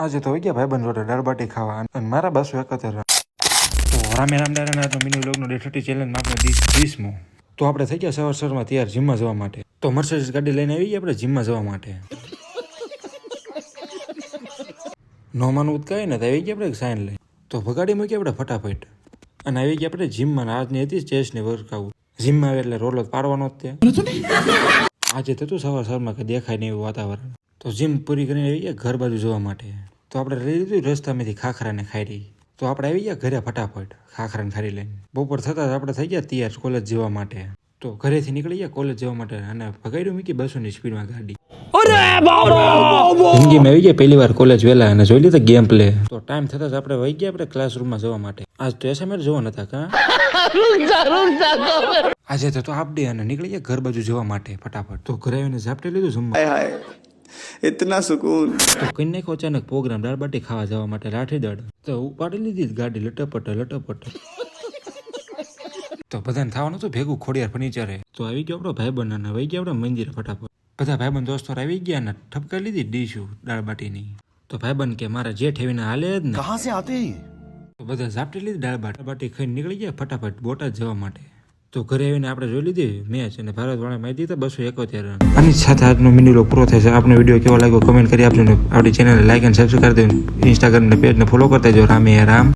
આજે તો ગયા ભાઈબંધ જોડે દાળબાટી ખાવા અને મારા 271 તો રામે રામદારાના મિની વ્લોગનો ડે 30 ચેલેન્જમાં આપણે 20મો તો આપણે થઈ ગયા સવારમાં તૈયાર જીમમાં જવા માટે તો મર્સિડીઝ ગાડી લઈને આવી ગયા આપણે જીમમાં જવા માટે નો માનવું કાંઈ ને આવી ગયા આપણે સાઈન લઈ તો ભગાડી મૂકી આપણે ફટાફટ અને આવી ગયા આપણે જીમમાં આજની હતી ચેસ્ટની વર્કઆઉટ જીમમાં આવે એટલે રોલ પાડવાનો જ તે આજે થતું સવારમાં કે દેખાય નહીં એવું વાતાવરણ તો જીમ પૂરી કરીને આવી ગયા ઘર બાજુ જવા માટે તો આપણે લઈ લીધું રસ્તામાંથી ખાખરાને ખાઈ રહી તો આપણે આવી ગયા ઘરે ફટાફટ ખાખરાને ખારી લઈને બપોર થતાં આપણે થઈ ગયા તૈયાર કોલેજ જવા માટે તો ઘરેથી નીકળી ગયા કોલેજ જવા માટે અને ભગાડ્યું મૂકી 200ની સ્પીડમાં ગાડી જિંદગીમાં આવી ગયા પહેલી વાર કોલેજ વહેલા અને જોઈ લીધા ગેમ પ્લે તો ટાઈમ થતાં જ આપણે વહી ગયા આપણે ક્લાસરૂમમાં જવા માટે આજ તો એસાઇનમેન્ટ જોવા નતા કા આજે તો હાફ ડે અને નીકળી ગયા ઘર બાજુ જવા માટે ફટાફટ તો ઘરે આવીને ઝાપટી લીધું જમવા इतना सुकून તો કઈ નાખો અચાનક પ્રોગ્રામ દાળબાટી ખાવા જવા માટે લાઠી દળ તો ઉપાડી લીધી ગાડી લટપટ તો બધાને થવાનું તો ભેગું ખોડિયાર ફર્નિચરે તો આવી ગયો આપણો ભાઈબંધ અને વહી ગયા આપણે મંદિરે ફટાફટ બધા ભાઈબંધ દોસ્તો આવી ગયા ને ઠપકાઈ લીધી ડીશું દાળબાટીની તો ભાઈબંધ કે મારા જે ઠેવીને હાલે જ ને कहाँ से आते हैं તો બધા ઝાપટી લીધી દાળબાટી ખાઈને નીકળી ગયા ફટાફટ બોટાદ જવા માટે તો ઘરે આવીને આપણે જોઈ લીધી મેચ અને ભારત વાળા મેચ જીતા 271 રન આની સાથે આજનો મિની વ્લોગ પૂરો થાય છે આપનો વિડીયો કેવો લાગ્યો કમેન્ટ કરી આપજો ને આપણી ચેનલને લાઈક અને સબસ્ક્રાઇબ કરી દેજો ઇન્સ્ટાગ્રામ ને પેજને ફોલો કરતા જો રામે રામ